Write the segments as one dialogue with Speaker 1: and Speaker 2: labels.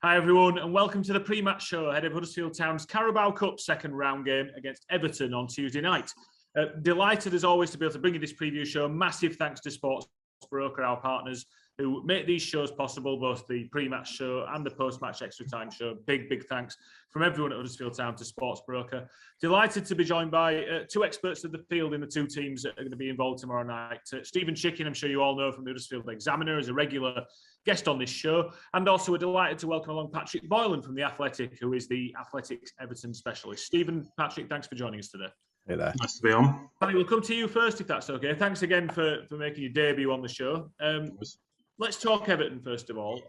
Speaker 1: Hi everyone and welcome to the pre-match show ahead of Huddersfield Town's Carabao Cup second round game against Everton on Tuesday night. Delighted as always to be able to bring you this preview show. Massive thanks to Sports Broker, our partners, who make these shows possible, both the pre-match show and the post-match extra time show. Big thanks from everyone at Huddersfield Town to Sports Broker. Delighted to be joined by two experts of the field in the two teams that are going to be involved tomorrow night. Stephen Chicken, I'm sure you all know from the Huddersfield Examiner, is a regular guest on this show. And also we're delighted to welcome along Patrick Boyland from The Athletic, who is the Athletics Everton specialist. Stephen, Patrick, thanks for joining us today.
Speaker 2: Hey there.
Speaker 3: Nice to be on.
Speaker 1: Paddy, we'll come to you first if that's okay. Thanks again for making your debut on the show. Let's talk Everton first of all.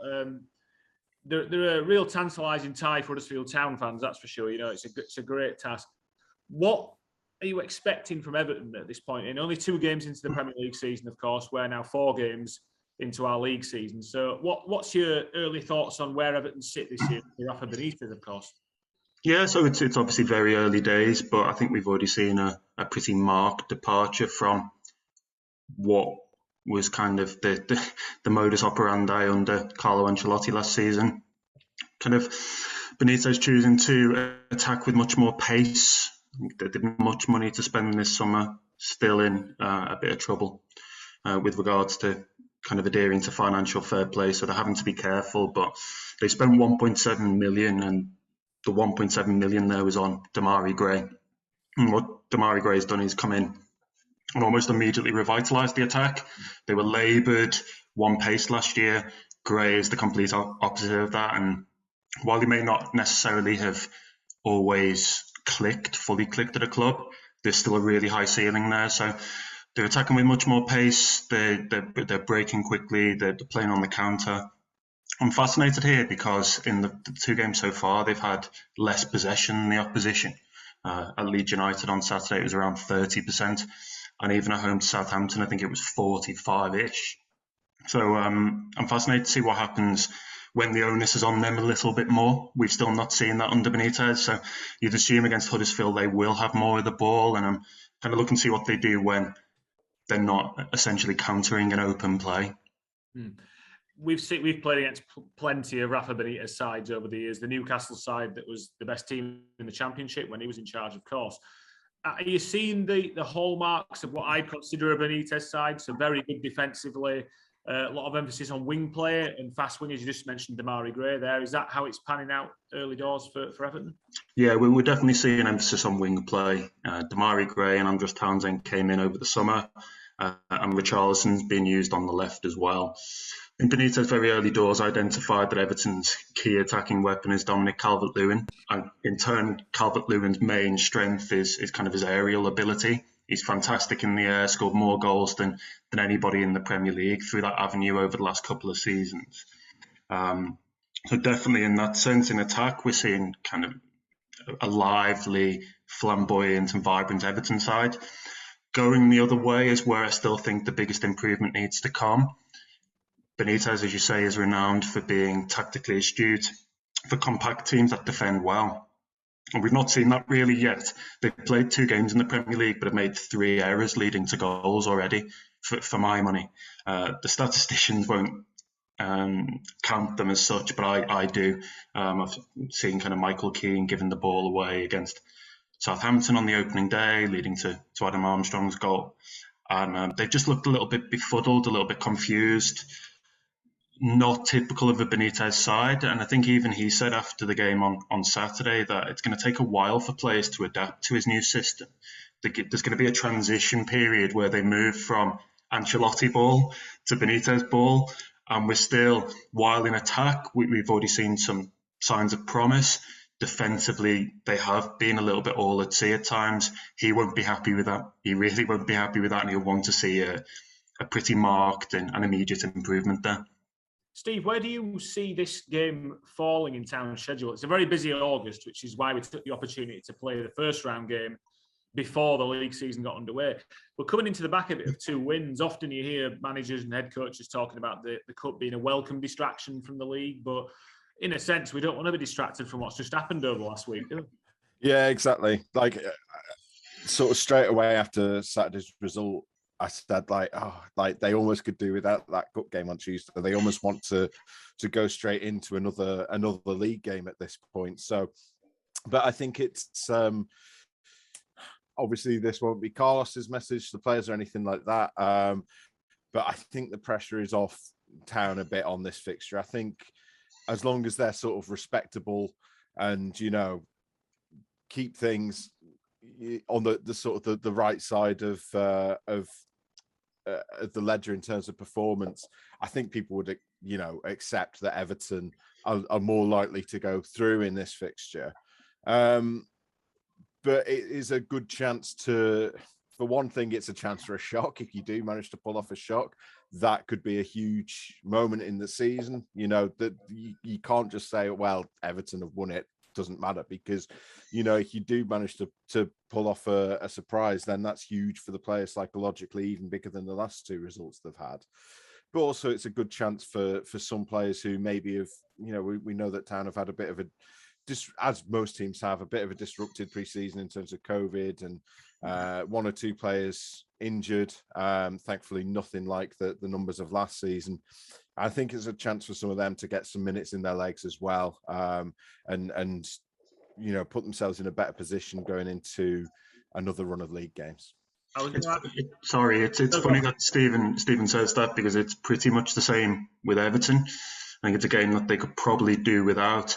Speaker 1: They're a real tantalising tie for Huddersfield Town fans, that's for sure. You know, it's a great task. What are you expecting from Everton at this point? In only 2 games into the Premier League season, of course, we're now 4 games into our league season. So what's your early thoughts on where Everton sit this year? Rafa Benitez, of course.
Speaker 3: Yeah, so it's obviously very early days, but I think we've already seen a pretty marked departure from what was kind of the modus operandi under Carlo Ancelotti last season. Kind of Benitez choosing to attack with much more pace. They didn't have much money to spend this summer, still in a bit of trouble with regards to kind of adhering to financial fair play, so they're having to be careful. But they spent 1.7 million, and the 1.7 million there was on Damari Gray. And what Damari Gray has done is come in and almost immediately revitalised the attack. They were laboured, one pace last year. Gray is the complete opposite of that. And while he may not necessarily have always fully clicked at a club, there's still a really high ceiling there. So they're attacking with much more pace. They're breaking quickly. They're playing on the counter. I'm fascinated here because in the 2 games so far, they've had less possession than the opposition. At Leeds United on Saturday, it was around 30%. And even at home to Southampton, I think it was 45-ish. So I'm fascinated to see what happens when the onus is on them a little bit more. We've still not seen that under Benitez. So you'd assume against Huddersfield they will have more of the ball. And I'm kind of looking to see what they do when they're not essentially countering an open play.
Speaker 1: We've played against plenty of Rafa Benitez sides over the years. The Newcastle side that was the best team in the Championship when he was in charge, of course. Are you seeing the hallmarks of what I'd consider a Benitez side? So very good defensively, a lot of emphasis on wing play and fast wingers. You just mentioned Damari Gray there. Is that how it's panning out early doors for Everton?
Speaker 3: Yeah, we're definitely seeing emphasis on wing play. Damari Gray and Andros Townsend came in over the summer, and Richarlison's being used on the left as well. In Benitez very early doors identified that Everton's key attacking weapon is Dominic Calvert-Lewin, and in turn Calvert-Lewin's main strength is kind of his aerial ability. He's fantastic in the air, scored more goals than anybody in the Premier League through that avenue over the last couple of seasons. So definitely in that sense, in attack, we're seeing kind of a lively, flamboyant and vibrant Everton side. Going the other way is where I still think the biggest improvement needs to come. Benitez, as you say, is renowned for being tactically astute, for compact teams that defend well. And we've not seen that really yet. They've played 2 games in the Premier League, but have made 3 errors leading to goals already, for my money. The statisticians won't count them as such, but I do. I've seen kind of Michael Keane giving the ball away against Southampton on the opening day, leading to Adam Armstrong's goal. And they've just looked a little bit befuddled, a little bit confused. Not typical of a Benitez side, and I think even he said after the game on Saturday that it's going to take a while for players to adapt to his new system. There's going to be a transition period where they move from Ancelotti ball to Benitez ball, and we're still, while in attack, we've already seen some signs of promise. Defensively, they have been a little bit all at sea at times. He won't be happy with that. He really won't be happy with that, and he'll want to see a pretty marked and an immediate improvement there.
Speaker 1: Steve, where do you see this game falling in Town's schedule? It's a very busy August, which is why we took the opportunity to play the first round game before the league season got underway. But coming into the back of it of 2 wins, often you hear managers and head coaches talking about the cup being a welcome distraction from the league. But in a sense, we don't want to be distracted from what's just happened over the last week, do we?
Speaker 2: Yeah, exactly. Like, sort of straight away after Saturday's result, I said like they almost could do without that cup game on Tuesday. They almost want to go straight into another league game at this point. So, but I think it's obviously this won't be Carlos's message to the players or anything like that. But I think the pressure is off Town a bit on this fixture. I think as long as they're sort of respectable and, you know, keep things on the sort of the right side of the ledger in terms of performance, I think people would, you know, accept that Everton are more likely to go through in this fixture. But it is a good chance to, for one thing, it's a chance for a shock. If you do manage to pull off a shock, that could be a huge moment in the season. You know, that you can't just say, well, Everton have won it. Doesn't matter, because, you know, if you do manage to pull off a surprise, then that's huge for the players psychologically, even bigger than the last two results they've had. But also it's a good chance for some players who maybe have, you know, we know that Town have had a bit of a, as most teams have, a bit of a disrupted pre-season in terms of COVID, and one or two players injured. Thankfully, nothing like the numbers of last season. I think it's a chance for some of them to get some minutes in their legs as well, and you know, put themselves in a better position going into another run of league games.
Speaker 3: It's funny that Stephen says that, because it's pretty much the same with Everton. I think it's a game that they could probably do without.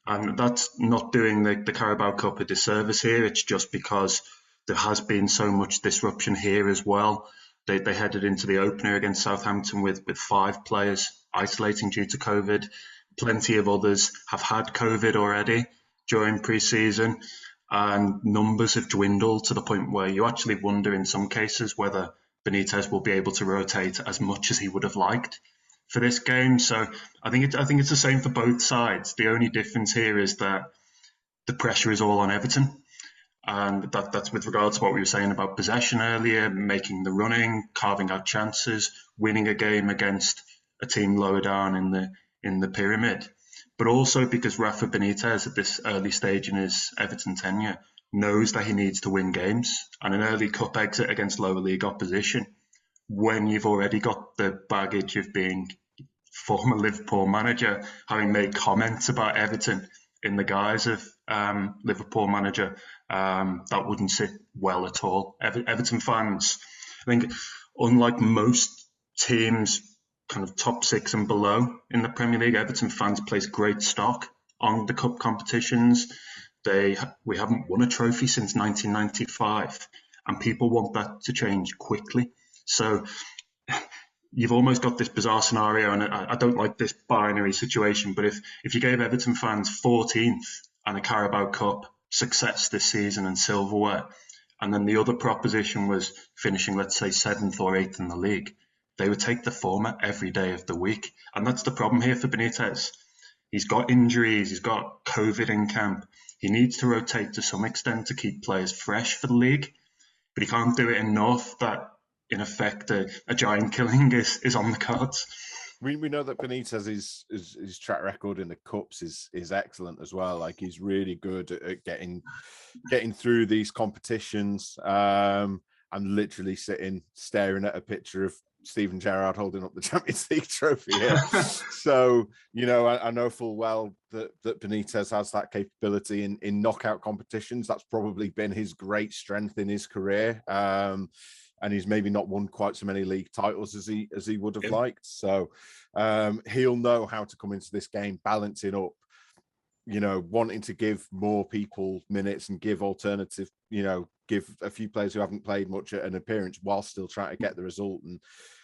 Speaker 3: And that's not doing the Carabao Cup a disservice here. It's just because there has been so much disruption here as well. They headed into the opener against Southampton with 5 players isolating due to COVID. Plenty of others have had COVID already during pre-season, and numbers have dwindled to the point where you actually wonder in some cases whether Benitez will be able to rotate as much as he would have liked for this game. So I think it's the same for both sides. The only difference here is that the pressure is all on Everton, and that's with regards to what we were saying about possession earlier, making the running, carving out chances, winning a game against a team lower down in the pyramid. But also because Rafa Benitez at this early stage in his Everton tenure knows that he needs to win games, and an early cup exit against lower league opposition, when you've already got the baggage of being former Liverpool manager, having made comments about Everton in the guise of Liverpool manager, that wouldn't sit well at all. Everton fans, I think, unlike most teams kind of top 6 and below in the Premier League, Everton fans place great stock on the cup competitions. We haven't won a trophy since 1995, and people want that to change quickly. So you've almost got this bizarre scenario, and I don't like this binary situation, but if you gave Everton fans 14th and a Carabao Cup success this season and silverware, and then the other proposition was finishing, let's say, 7th or 8th in the league, they would take the former every day of the week. And that's the problem here for Benitez. He's got injuries, he's got COVID in camp. He needs to rotate to some extent to keep players fresh for the league, but he can't do it enough that, in effect, a giant killing is on the cards.
Speaker 2: We know that Benitez his track record in the cups is excellent as well. Like, he's really good at getting through these competitions. I'm literally staring at a picture of Steven Gerrard holding up the Champions League trophy here. So, you know, I know full well that Benitez has that capability in knockout competitions. That's probably been his great strength in his career. And he's maybe not won quite so many league titles as he would have liked. So he'll know how to come into this game balancing up, you know, wanting to give more people minutes and give alternative, you know, give a few players who haven't played much an appearance while still trying to get the result. And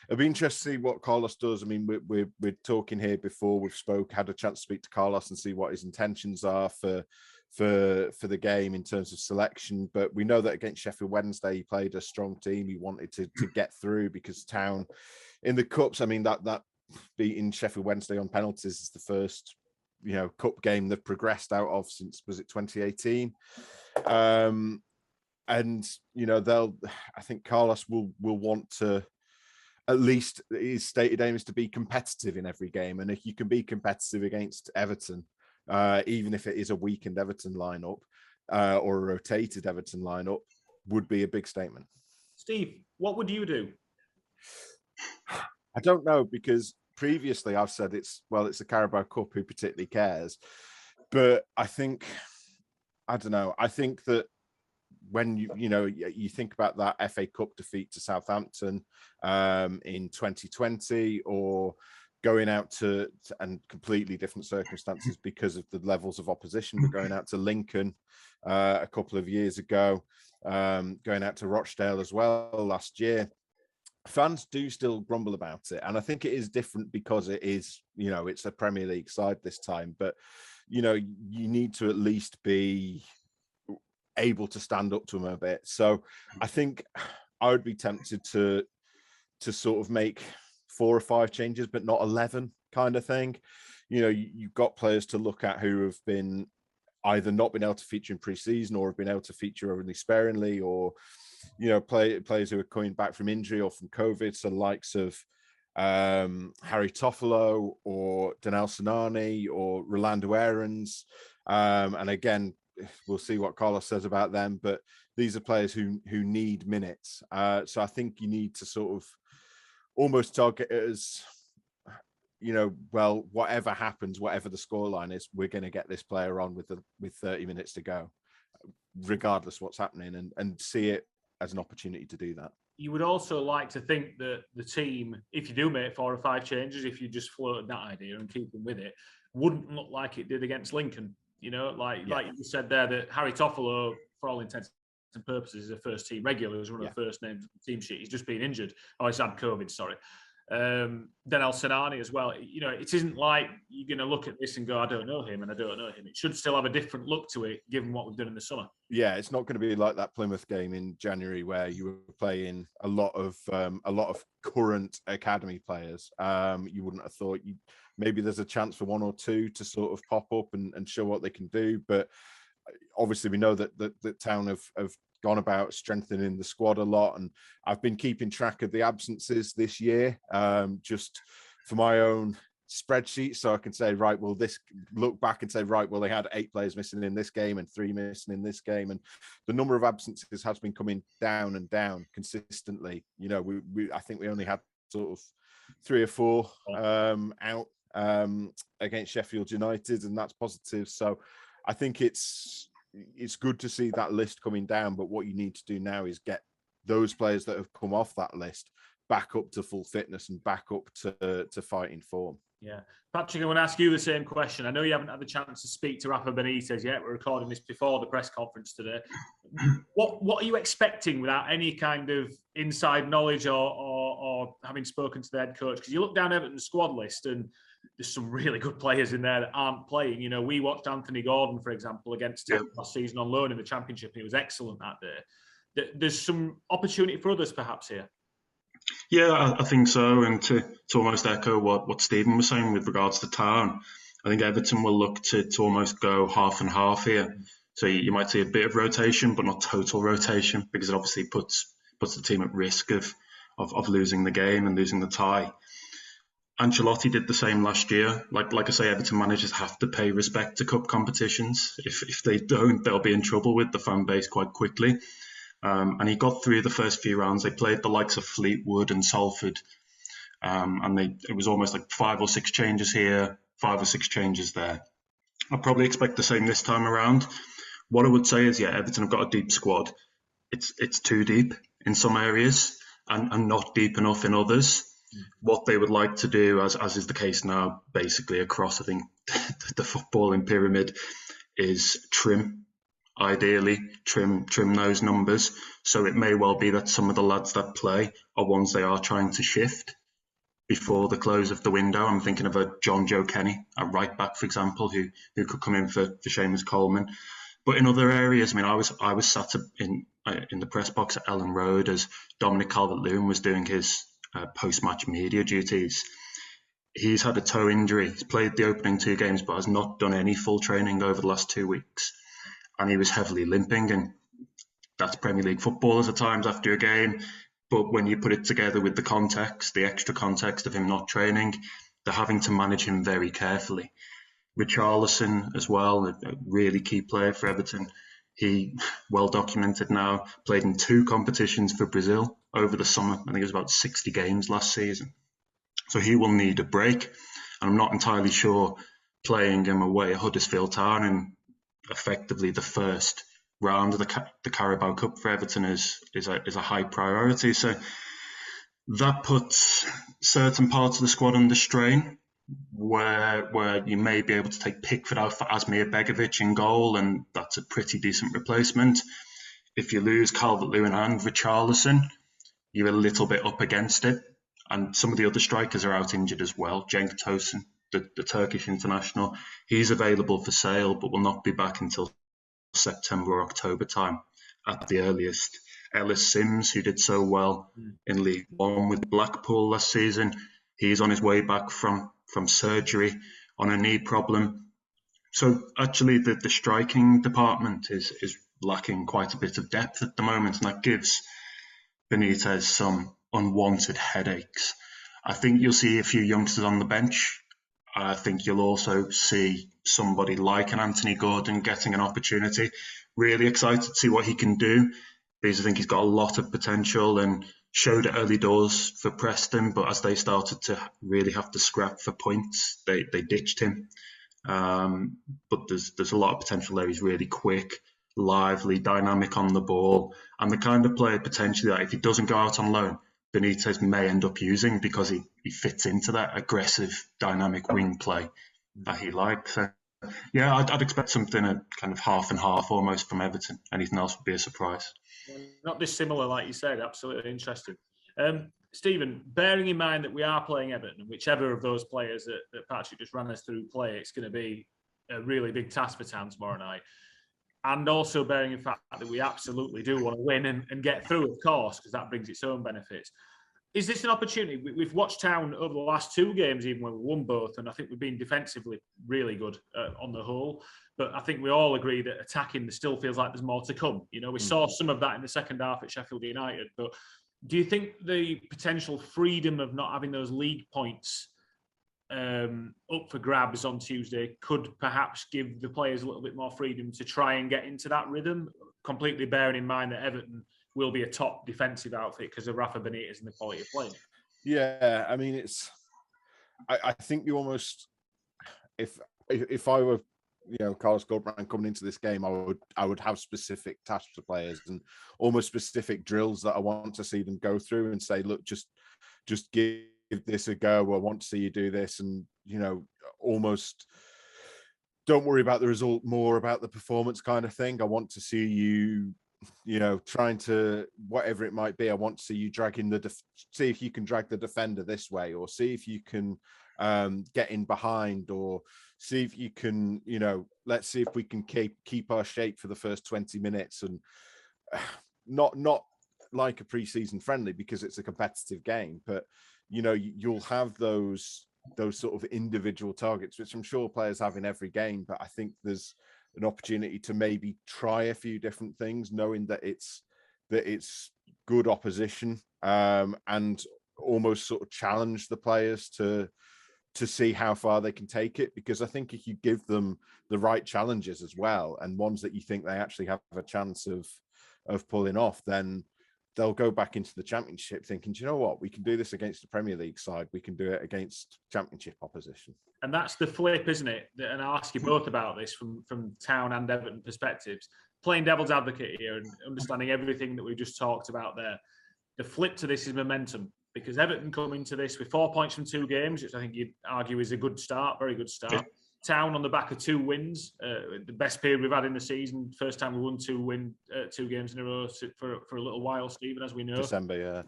Speaker 2: it'll be interesting to see what Carlos does. I mean, we're talking here before had a chance to speak to Carlos and see what his intentions are for the game in terms of selection. But we know that against Sheffield Wednesday, he played a strong team. He wanted to get through, because Town in the cups, I mean, that beating Sheffield Wednesday on penalties is the first, you know, cup game they've progressed out of since, was it 2018? And, you know, I think Carlos will want to, at least his stated aim is to be competitive in every game. And if you can be competitive against Everton, even if it is a weakened Everton lineup or a rotated Everton lineup, would be a big statement.
Speaker 1: Steve, what would you do?
Speaker 2: I don't know, because previously I've said it's the Carabao Cup, who particularly cares. But I think that when you think about that FA Cup defeat to Southampton in 2020, or going out to and completely different circumstances because of the levels of opposition, but going out to Lincoln a couple of years ago, going out to Rochdale as well last year, fans do still grumble about it. And I think it is different because it is, it's a Premier League side this time, but you need to at least be able to stand up to them a bit. So I think I would be tempted to sort of make 4 or 5 changes, but not 11 kind of thing. You've got players to look at who have been either not been able to feature in pre-season, or have been able to feature only sparingly, or players who are coming back from injury or from COVID. So the likes of Harry Toffolo or Danel Sinani or Rolando Aarons. And again, we'll see what Carlos says about them, but these are players who need minutes. So I think you need to sort of almost target it as, whatever happens, whatever the scoreline is, we're going to get this player on with 30 minutes to go, regardless what's happening, and see it as an opportunity to do that.
Speaker 1: You would also like to think that the team, if you do make 4 or 5 changes, if you just floated that idea and keep them with it, wouldn't look like it did against Lincoln. Like you said there, that Harry Toffolo, for all intents and purposes, is a first team regular. He was one of the first names on the team sheet. He's just been injured. Oh, he's had COVID, sorry. Danel Sinani as well. It isn't like you're going to look at this and go, I don't know him and I don't know him. It should still have a different look to it, given what we've done in the summer. Yeah,
Speaker 2: it's not going to be like that Plymouth game in January where you were playing a lot of current academy players. You wouldn't have thought maybe there's a chance for 1 or 2 to sort of pop up and show what they can do. But obviously we know that Town have gone about strengthening the squad a lot, and I've been keeping track of the absences this year, just for my own spreadsheet, so I can say, right, well, this look back and say, right, well, they had 8 players missing in this game and 3 missing in this game, and the number of absences has been coming down and down consistently. I think we only had sort of 3 or 4 out against Sheffield United, and that's positive. So I think it's good to see that list coming down, but what you need to do now is get those players that have come off that list back up to full fitness and back up to fighting form.
Speaker 1: Yeah. Patrick, I want to ask you the same question. I know you haven't had the chance to speak to Rafa Benitez yet. We're recording this before the press conference today. What are you expecting without any kind of inside knowledge or having spoken to the head coach? Because you look down Everton's squad list and there's some really good players in there that aren't playing. We watched Anthony Gordon, for example, against Town last season on loan in the Championship. He was excellent that day. There's some opportunity for others perhaps here.
Speaker 3: Yeah, I think so. And to almost echo what Stephen was saying with regards to Town, I think Everton will look to almost go half and half here. So you might see a bit of rotation, but not total rotation, because it obviously puts the team at risk of losing the game and losing the tie. Ancelotti did the same last year. Like I say, Everton managers have to pay respect to cup competitions. If they don't, they'll be in trouble with the fan base quite quickly. And he got through the first few rounds. They played the likes of Fleetwood and Salford, and it was almost like 5 or 6 changes here, 5 or 6 changes there. I probably expect the same this time around. What I would say is, Everton have got a deep squad. It's too deep in some areas and not deep enough in others. What they would like to do, as is the case now, basically across, I think, the footballing pyramid, is ideally trim those numbers. So it may well be that some of the lads that play are ones they are trying to shift before the close of the window. I'm thinking of a John Joe Kenny, a right back, for example, who could come in for Seamus Coleman. But in other areas, I was sat in the press box at Ellen Road as Dominic Calvert-Lewin was doing his post-match media duties. He's had a toe injury. He's played the opening 2 games, but has not done any full training over the last 2 weeks. And he was heavily limping, and that's Premier League footballers at times after a game. But when you put it together with the context, the extra context of him not training, they're having to manage him very carefully. Richarlison as well, a really key player for Everton. He, well documented now, played in 2 competitions for Brazil over the summer. I think it was about 60 games last season. So he will need a break. And I'm not entirely sure playing him away at Huddersfield Town in effectively the first round of the Carabao Cup for Everton is a high priority. So that puts certain parts of the squad under strain, where you may be able to take Pickford out for Asmir Begovic in goal, and that's a pretty decent replacement. If you lose Calvert-Lewin and Richarlison, you're a little bit up against it. And some of the other strikers are out injured as well. Cenk Tosun, the Turkish international, he's available for sale, but will not be back until September or October time at the earliest. Ellis Sims, who did so well in League One with Blackpool last season, he's on his way back from surgery on a knee problem. So actually the striking department is lacking quite a bit of depth at the moment, and that gives Benitez some unwanted headaches. I think you'll see a few youngsters on the bench. I think you'll also see somebody like an Anthony Gordon getting an opportunity. Really excited to see what he can do, because I think he's got a lot of potential and showed it early doors for Preston, but as they started to really have to scrap for points, they ditched him. But there's a lot of potential there. He's really quick, lively, dynamic on the ball, and the kind of player potentially that if he doesn't go out on loan, Benitez may end up using, because he fits into that aggressive, dynamic wing play that he likes. So, yeah, I'd expect something at kind of half and half almost from Everton. Anything else would be a surprise.
Speaker 1: Not dissimilar, like you said. Absolutely interesting. Stephen, bearing in mind that we are playing Everton, whichever of those players that Patrick just ran us through play, it's going to be a really big task for Town tomorrow night. And also bearing in fact that we absolutely do want to win and get through, of course, because that brings its own benefits. Is this an opportunity? We've watched Town over the last 2 games, even when we won both, and I think we've been defensively really good on the whole. But I think we all agree that attacking still feels like there's more to come. You know, we saw some of that in the second half at Sheffield United. But do you think the potential freedom of not having those league points up for grabs on Tuesday could perhaps give the players a little bit more freedom to try and get into that rhythm, completely bearing in mind that Everton will be a top defensive outfit because of Rafa Benitez and the quality of play?
Speaker 2: Yeah, I mean, I think you almost, if I were, Carlos Goldbrand coming into this game, I would have specific tasks to players and almost specific drills that I want to see them go through and say, look, just give this a go. I want to see you do this, and almost don't worry about the result, more about the performance kind of thing. I want to see you, trying to, whatever it might be, I want to see you dragging see if you can drag the defender this way, or see if you can get in behind, or see if you can, let's see if we can keep our shape for the first 20 minutes, and not like a pre-season friendly, because it's a competitive game, but you'll have those sort of individual targets, which I'm sure players have in every game. But I think there's an opportunity to maybe try a few different things, knowing that it's good opposition, and almost sort of challenge the players to see how far they can take it. Because I think if you give them the right challenges as well, and ones that you think they actually have a chance of pulling off, then they'll go back into the Championship thinking, do you know what, we can do this against the Premier League side, we can do it against Championship opposition.
Speaker 1: And that's the flip, isn't it? And I'll ask you both about this from Town and Everton perspectives. Playing devil's advocate here and understanding everything that we just talked about there. The flip to this is momentum, because Everton come into this with 4 points from 2 games, which I think you'd argue is a good start, very good start. Town on the back of 2 wins, the best period we've had in the season. First time we won 2 games in a row for a little while, Stephen, as we know.
Speaker 2: December,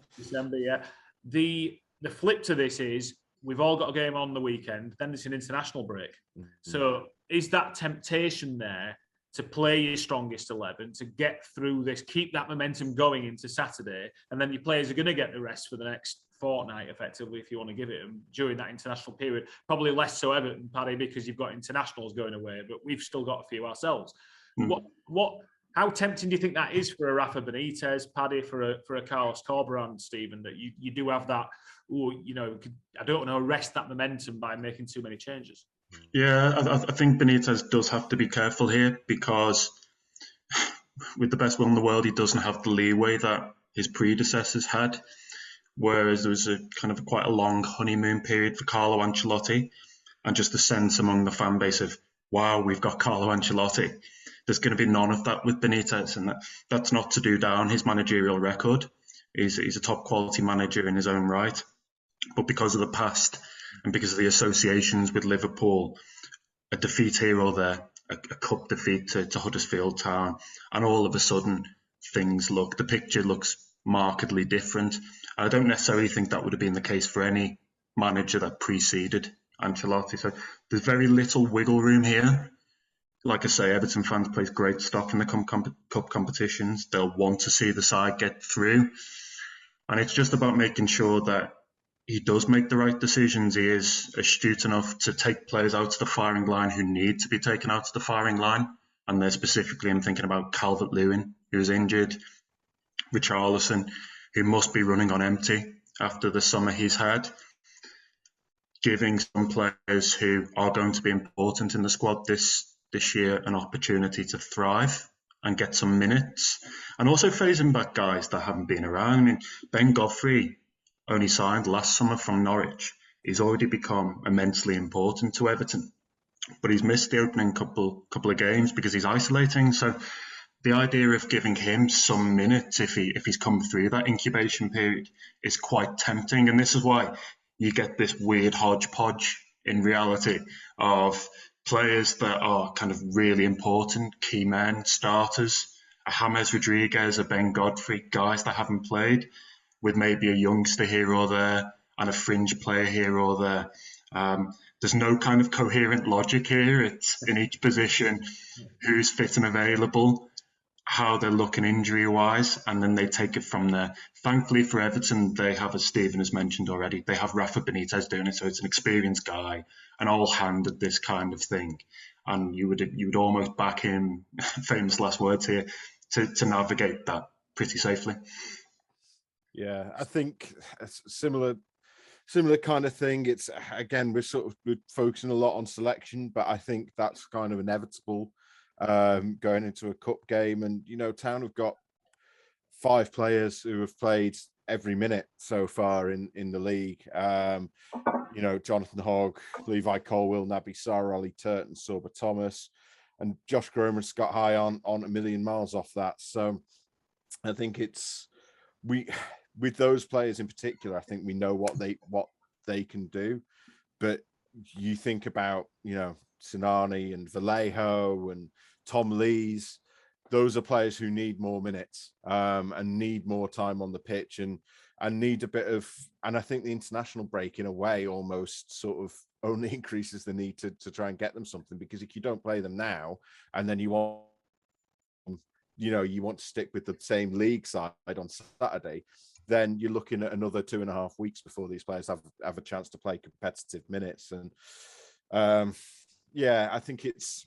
Speaker 2: yeah.
Speaker 1: The flip to this is we've all got a game on the weekend, then it's an international break. Mm-hmm. So is that temptation there to play your strongest 11, to get through this, keep that momentum going into Saturday, and then your players are going to get the rest for the next fortnight, effectively, if you want to give it them during that international period? Probably less so Everton, Paddy, because you've got internationals going away, but we've still got a few ourselves. How tempting do you think that is for a Rafa Benitez, Paddy, for a Carlos Corberán, Stephen, that you do have that, I don't want to arrest that momentum by making too many changes?
Speaker 3: Yeah, I think Benitez does have to be careful here, because with the best will in the world, he doesn't have the leeway that his predecessors had. Whereas there was a kind of quite a long honeymoon period for Carlo Ancelotti, and just the sense among the fan base of, wow, we've got Carlo Ancelotti. There's going to be none of that with Benitez, and that's not to do down his managerial record. He's a top quality manager in his own right. But because of the past and because of the associations with Liverpool, a defeat here or there, a cup defeat to Huddersfield Town, and all of a sudden the picture looks markedly different. I don't necessarily think that would have been the case for any manager that preceded Ancelotti. So there's very little wiggle room here. Like I say, Everton fans place great stock in the cup competitions. They'll want to see the side get through. And it's just about making sure that he does make the right decisions. He is astute enough to take players out to the firing line who need to be taken out to the firing line. And there specifically, I'm thinking about Calvert-Lewin, who's injured, Richarlison, who must be running on empty after the summer he's had, giving some players who are going to be important in the squad this year an opportunity to thrive and get some minutes, and also phasing back guys that haven't been around. I mean, Ben Godfrey only signed last summer from Norwich. He's already become immensely important to Everton, but he's missed the opening couple of games because he's isolating. So the idea of giving him some minutes if he's come through that incubation period is quite tempting, and this is why you get this weird hodgepodge in reality of players that are kind of really important, key men, starters, a James Rodriguez, a Ben Godfrey, guys that haven't played, with maybe a youngster here or there and a fringe player here or there. There's no kind of coherent logic here. It's in each position, who's fit and available, how they're looking injury-wise, and then they take it from there. Thankfully for Everton, they have, as Stephen has mentioned already, they have Rafa Benitez doing it, so it's an experienced guy, an all-hand at this kind of thing. And you would almost back him, famous last words here, to navigate that pretty safely.
Speaker 2: Yeah, I think a similar kind of thing. It's, again, we're focusing a lot on selection, but I think that's kind of inevitable going into a cup game. And, Town have got 5 players who have played every minute so far in the league. Jonathan Hogg, Levi Colwill, Naby Sarr, Ollie Turton, Sorba Thomas, and Josh Gromer and Scott High on a million miles off that. So I think with those players in particular, I think we know what they can do. But you think about, Sinani and Vallejo and Tom Lees, those are players who need more minutes and need more time on the pitch and need a bit of, and I think the international break in a way almost sort of only increases the need to try and get them something, because if you don't play them now and then you want to stick with the same league side on Saturday, then you're looking at another 2.5 weeks before these players have a chance to play competitive minutes. And I think it's,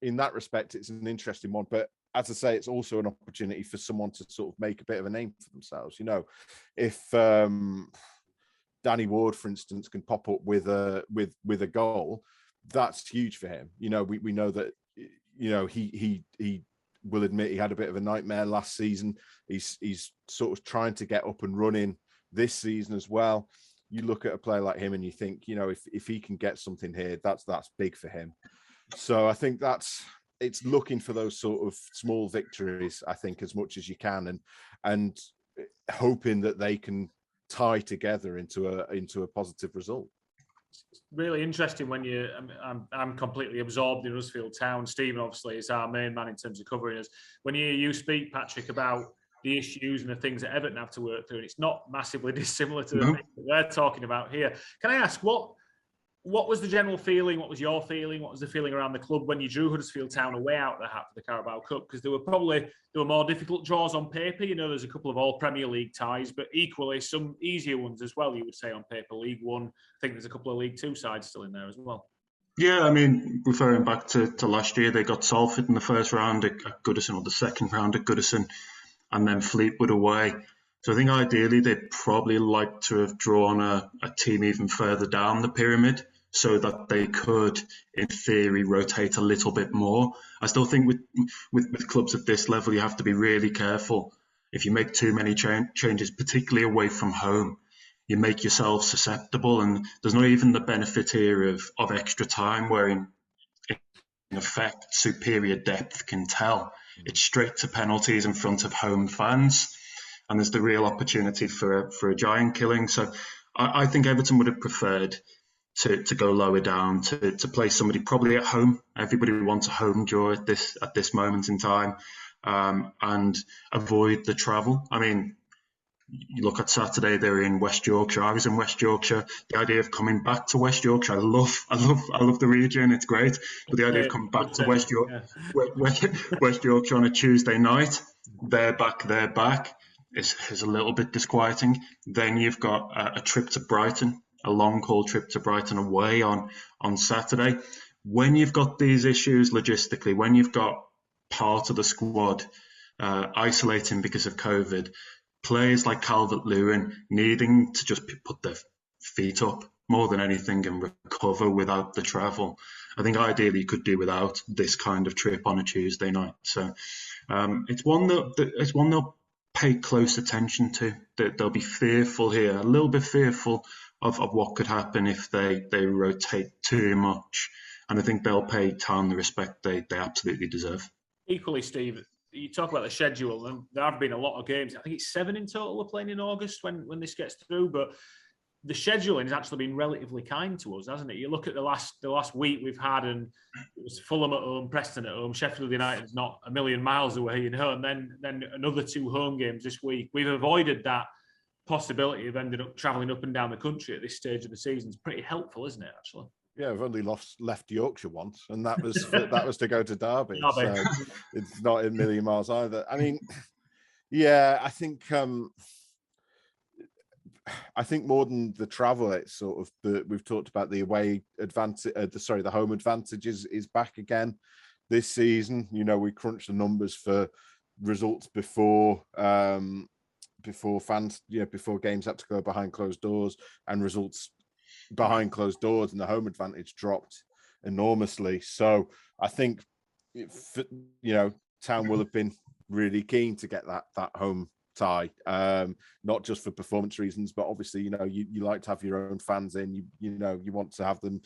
Speaker 2: in that respect, it's an interesting one. But as I say, it's also an opportunity for someone to sort of make a bit of a name for themselves. If Danny Ward, for instance, can pop up with a goal, that's huge for him. We know that he will admit he had a bit of a nightmare last season. He's sort of trying to get up and running this season as well. You look at a player like him and you think, if he can get something here, that's big for him. So I think it's looking for those sort of small victories, I think, as much as you can, and hoping that they can tie together into a positive result.
Speaker 1: It's really interesting when I'm completely absorbed in Huddersfield Town. Stephen obviously is our main man in terms of covering us. When you speak, Patrick, about the issues and the things that Everton have to work through, and it's not massively dissimilar to the things that we're talking about here. Can I ask, what was the general feeling? What was your feeling? What was the feeling around the club when you drew Huddersfield Town away out of the hat for the Carabao Cup? Because there were more difficult draws on paper. There's a couple of all Premier League ties, but equally some easier ones as well, you would say, on paper. League One, I think there's a couple of League Two sides still in there as well.
Speaker 3: Yeah, I mean, referring back to last year, they got Salford in the first round at Goodison, or the second round at Goodison, and then Fleetwood away. So I think ideally they'd probably like to have drawn a team even further down the pyramid so that they could, in theory, rotate a little bit more. I still think with clubs at this level, you have to be really careful. If you make too many changes, particularly away from home, you make yourself susceptible, and there's not even the benefit here of extra time, where in effect superior depth can tell. It's straight to penalties in front of home fans, and there's the real opportunity for a giant killing. So I think Everton would have preferred to go lower down, to play somebody probably at home. Everybody wants a home draw at this moment in time, and avoid the travel. I mean, you look at Saturday, they were in West Yorkshire. I was in West Yorkshire. The idea of coming back to West Yorkshire, I love the region. It's great. But the idea of coming back to West Yorkshire on a Tuesday night, they're back, is a little bit disquieting. Then you've got a trip to Brighton, a long haul trip to Brighton away on Saturday. When you've got these issues logistically, when you've got part of the squad isolating because of COVID, players like Calvert-Lewin needing to just put their feet up more than anything and recover without the travel. I think ideally you could do without this kind of trip on a Tuesday night. So it's one they'll pay close attention to. They'll be fearful here, a little bit fearful of what could happen if they rotate too much. And I think they'll pay Town the respect they absolutely deserve.
Speaker 1: Equally, Steve, you talk about the schedule, and there have been a lot of games. I think it's 7 in total we're playing in August when this gets through. But the scheduling has actually been relatively kind to us, hasn't it? You look at the last week we've had, and it was Fulham at home, Preston at home, Sheffield United's not a million miles away, and then another 2 home games this week. We've avoided that possibility of ending up travelling up and down the country at this stage of the season. It's pretty helpful, isn't it, actually?
Speaker 2: Yeah, I've only left Yorkshire once, and that was to go to Derby. So it's not a million miles either. I mean, yeah, I think more than the travel, it's sort of we've talked about the away advantage. The home advantage is back again this season. You know, we crunched the numbers for results before fans, before games had to go behind closed doors, and results behind closed doors, and the home advantage dropped enormously. So I think Town will have been really keen to get that home tie, not just for performance reasons, but obviously you like to have your own fans in. You want to have them.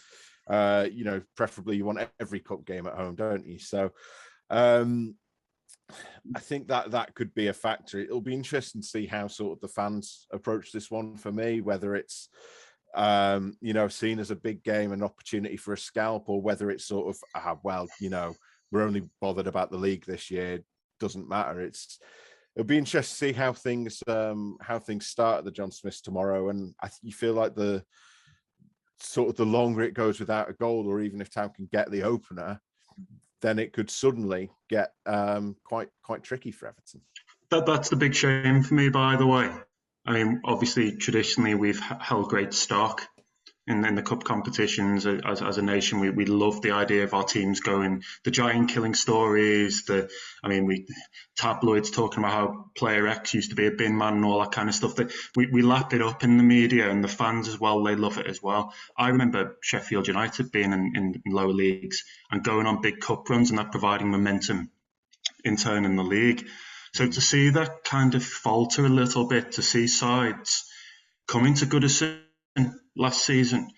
Speaker 2: Preferably you want every cup game at home, don't you? So I think that could be a factor. It'll be interesting to see how sort of the fans approach this one. For me, whether it's seen as a big game, an opportunity for a scalp, or whether it's sort of we're only bothered about the league this year, doesn't matter. It'll be interesting to see how things start at the John Smiths tomorrow, and you feel like the longer it goes without a goal, or even if Town can get the opener, then it could suddenly get quite tricky for Everton.
Speaker 3: That's the big shame for me, by the way. I mean, obviously, traditionally, we've held great stock in the cup competitions as a nation. We love the idea of our teams going, the giant killing stories, tabloids talking about how player X used to be a bin man and all that kind of stuff. That we lap it up in the media, and the fans as well, they love it as well. I remember Sheffield United being in lower leagues and going on big cup runs, and that providing momentum in turn in the league. So to see that kind of falter a little bit, to see sides coming to Goodison last season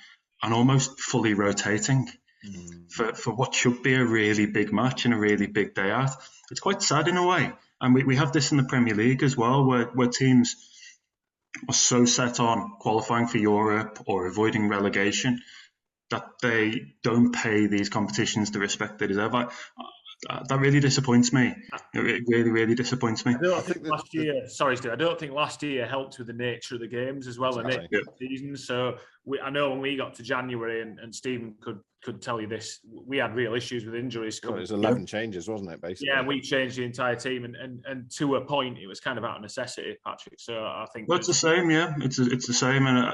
Speaker 3: and almost fully rotating for what should be a really big match and a really big day out, it's quite sad in a way. And we have this in the Premier League as well, where teams are so set on qualifying for Europe or avoiding relegation that they don't pay these competitions the respect they deserve. That really disappoints me. It really, really disappoints me.
Speaker 1: I don't think last year, sorry, Steve, I don't think last year helped with the nature of the games as well, and the season. So I know when we got to January, and Stephen could tell you this, we had real issues with injuries.
Speaker 2: Well, it was 11 changes, wasn't it, basically?
Speaker 1: Yeah, we changed the entire team, and to a point, it was kind of out of necessity, Patrick. So I think
Speaker 3: it's the same. Yeah, it's the same. And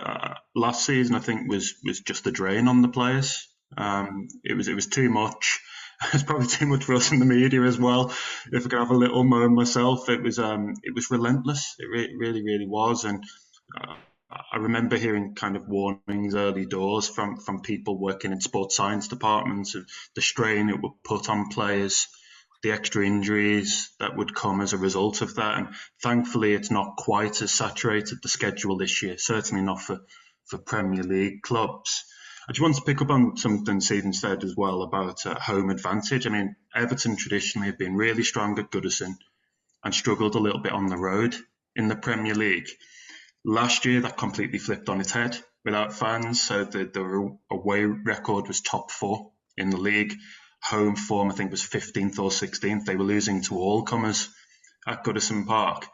Speaker 3: last season, I think was just a drain on the players. It was too much. It's probably too much for us in the media as well. If I could have a little moan myself, it was relentless. It really, really was. And I remember hearing kind of warnings early doors from people working in sports science departments of the strain it would put on players, the extra injuries that would come as a result of that. And thankfully, it's not quite as saturated the schedule this year, certainly not for Premier League clubs. I just want to pick up on something Stephen said as well about home advantage. I mean, Everton traditionally have been really strong at Goodison and struggled a little bit on the road in the Premier League. Last year, that completely flipped on its head without fans. So the away record was top 4 in the league. Home form, I think, was 15th or 16th. They were losing to all comers at Goodison Park.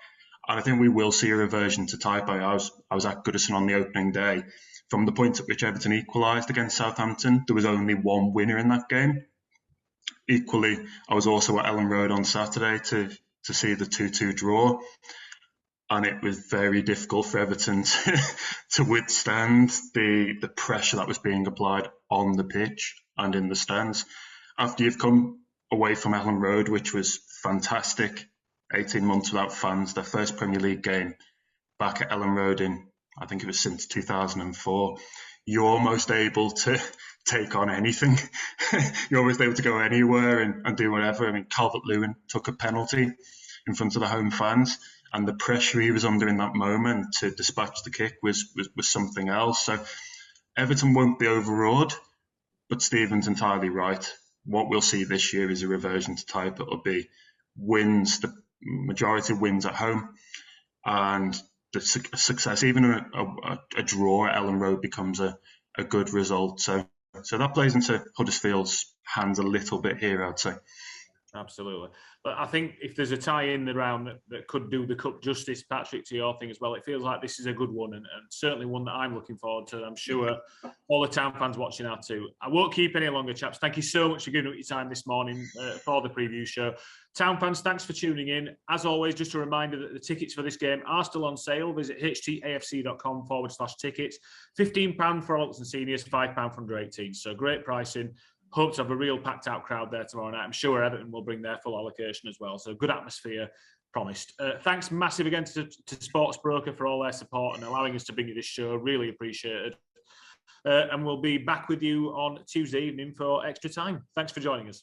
Speaker 3: And I think we will see a reversion to type. I was at Goodison on the opening day. From the point at which Everton equalised against Southampton, there was only one winner in that game. Equally, I was also at Ellen Road on Saturday to see the 2-2 draw. And it was very difficult for Everton to withstand the pressure that was being applied on the pitch and in the stands. After you've come away from Ellen Road, which was fantastic, 18 months without fans, their first Premier League game back at Ellen Road in, I think it was since 2004, you're almost able to take on anything. You're almost able to go anywhere and do whatever. I mean, Calvert-Lewin took a penalty in front of the home fans, and the pressure he was under in that moment to dispatch the kick was something else. So Everton won't be overawed, but Stephen's entirely right. What we'll see this year is a reversion to type. It'll be wins, the majority of wins at home, and the success, even a draw at Ellen Road becomes a good result. So that plays into Huddersfield's hands a little bit here, I'd say.
Speaker 1: Absolutely. But I think if there's a tie in the round that could do the cup justice, Patrick, to your thing as well, it feels like this is a good one and certainly one that I'm looking forward to. I'm sure all the Town fans watching are too. I won't keep any longer, chaps. Thank you so much for giving up your time this morning for the preview show. Town fans, thanks for tuning in. As always, just a reminder that the tickets for this game are still on sale. Visit htafc.com/tickets. £15 for adults and seniors, £5 for under 18. So great pricing. Hope to have a real packed out crowd there tomorrow night. I'm sure Everton will bring their full allocation as well. So good atmosphere promised. Thanks massive again to Sports Broker for all their support and allowing us to bring you this show. Really appreciated. And we'll be back with you on Tuesday evening for extra time. Thanks for joining us.